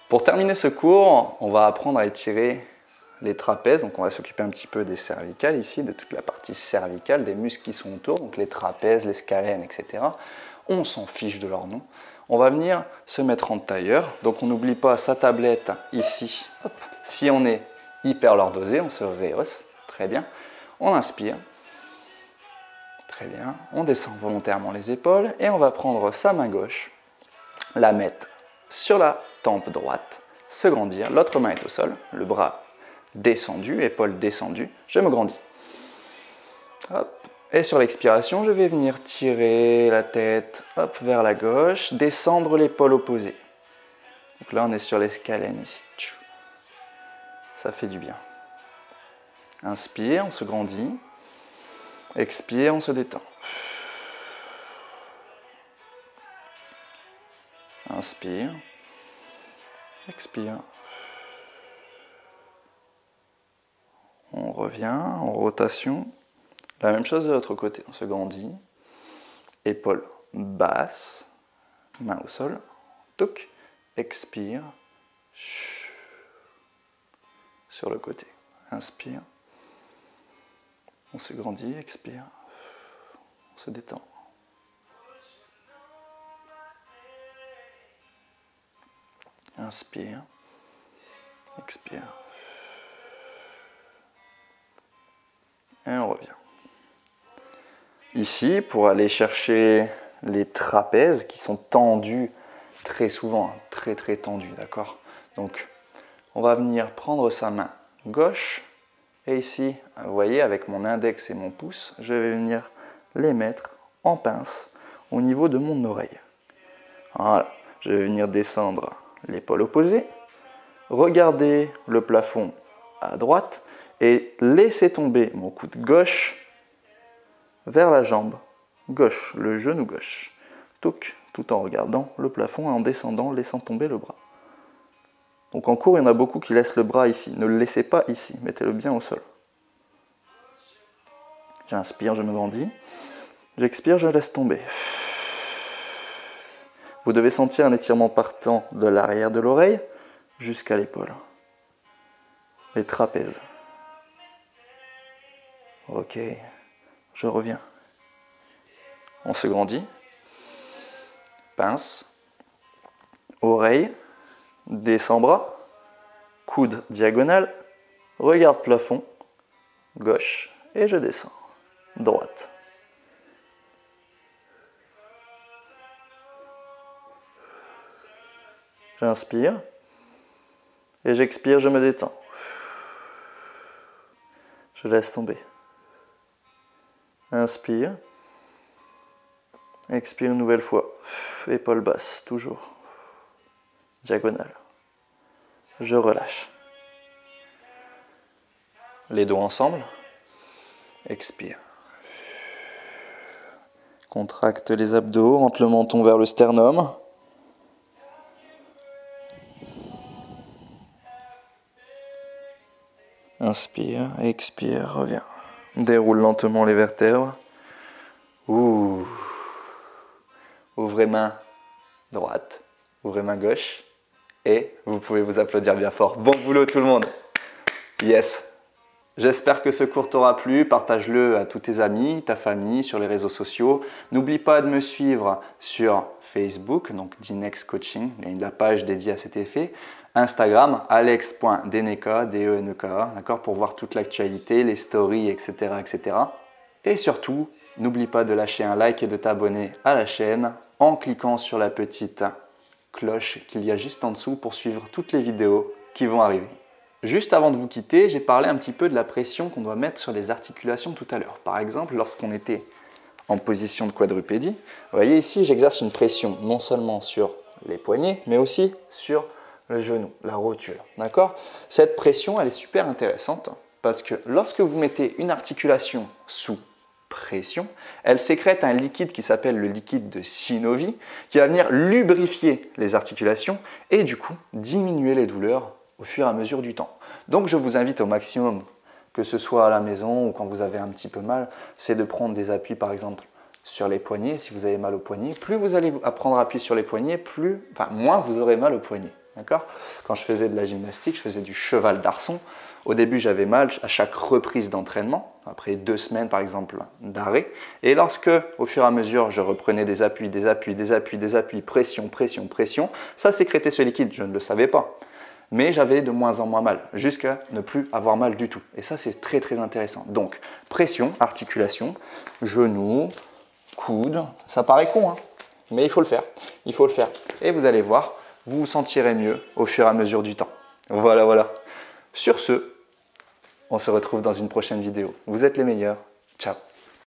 Pour terminer ce cours, on va apprendre à étirer les trapèzes. Donc on va s'occuper un petit peu des cervicales ici, de toute la partie cervicale, des muscles qui sont autour, donc les trapèzes, les scalènes, etc. On s'en fiche de leur nom. On va venir se mettre en tailleur. Donc on n'oublie pas sa tablette ici. Hop. Si on est hyper lordosé, on se rehausse. Très bien. On inspire. Très bien. On descend volontairement les épaules et on va prendre sa main gauche, la mettre sur la tempe droite, se grandir. L'autre main est au sol, le bras descendu, épaule descendue. Je me grandis. Hop. Et sur l'expiration, je vais venir tirer la tête hop, vers la gauche, descendre l'épaule opposée. Donc là, on est sur les scalènes ici. Ça fait du bien. Inspire, on se grandit. Expire, on se détend. Inspire. Expire. On revient en rotation. La même chose de l'autre côté. On se grandit. Épaule basse. Main au sol. Toc. Expire. Sur le côté. Inspire. On se grandit, expire, on se détend. Inspire, expire. Et on revient. Ici, pour aller chercher les trapèzes qui sont tendus très souvent, très tendus, d'accord? Donc, on va venir prendre sa main gauche. Et ici, vous voyez, avec mon index et mon pouce, je vais venir les mettre en pince au niveau de mon oreille. Voilà, je vais venir descendre l'épaule opposée, regarder le plafond à droite et laisser tomber mon coude gauche vers la jambe gauche, le genou gauche. Tout en regardant le plafond et en descendant, laissant tomber le bras. Donc en cours, il y en a beaucoup qui laissent le bras ici. Ne le laissez pas ici, mettez-le bien au sol. J'inspire, je me grandis. J'expire, je laisse tomber. Vous devez sentir un étirement partant de l'arrière de l'oreille jusqu'à l'épaule. Les trapèzes. Ok, je reviens. On se grandit. Pince. Oreille. Descends bras, coude diagonal, regarde plafond, gauche, et je descends, droite. J'inspire, et j'expire, je me détends. Je laisse tomber. Inspire, expire une nouvelle fois, épaule basse, toujours. Diagonale. Je relâche. Les dos ensemble. Expire. Contracte les abdos, rentre le menton vers le sternum. Inspire, expire, reviens. Déroule lentement les vertèbres. Ouvrez main droite, ouvrez main gauche. Et vous pouvez vous applaudir bien fort. Bon boulot tout le monde. Yes. J'espère que ce cours t'aura plu. Partage-le à tous tes amis, ta famille, sur les réseaux sociaux. N'oublie pas de me suivre sur Facebook, donc Dinex Coaching. Il y a la page dédiée à cet effet. Instagram, alex.deneka, D-E-N-E-K-A, d'accord, pour voir toute l'actualité, les stories, etc., etc. Et surtout, n'oublie pas de lâcher un like et de t'abonner à la chaîne en cliquant sur la petite cloche qu'il y a juste en dessous pour suivre toutes les vidéos qui vont arriver. Juste avant de vous quitter, j'ai parlé un petit peu de la pression qu'on doit mettre sur les articulations tout à l'heure. Par exemple, lorsqu'on était en position de quadrupédie, vous voyez ici, j'exerce une pression non seulement sur les poignets, mais aussi sur le genou, la rotule. D'accord ? Cette pression, elle est super intéressante parce que lorsque vous mettez une articulation sous pression, elle sécrète un liquide qui s'appelle le liquide de synovie qui va venir lubrifier les articulations et du coup diminuer les douleurs au fur et à mesure du temps. Donc je vous invite au maximum, que ce soit à la maison ou quand vous avez un petit peu mal, c'est de prendre des appuis par exemple sur les poignets. Si vous avez mal au poignet, plus vous allez prendre appui sur les poignets, moins vous aurez mal au poignet. D'accord? Quand je faisais de la gymnastique, je faisais du cheval d'arçon. Au début, j'avais mal à chaque reprise d'entraînement, après 2 semaines par exemple d'arrêt. Et lorsque, au fur et à mesure, je reprenais des appuis, des appuis, des appuis, des appuis, pression, pression, pression, ça sécrétait ce liquide, je ne le savais pas. Mais j'avais de moins en moins mal, jusqu'à ne plus avoir mal du tout. Et ça, c'est très très intéressant. Donc, pression, articulation, genou, coude, ça paraît con, hein, mais il faut le faire. Il faut le faire. Et vous allez voir, vous vous sentirez mieux au fur et à mesure du temps. Voilà, voilà. Sur ce, on se retrouve dans une prochaine vidéo. Vous êtes les meilleurs. Ciao.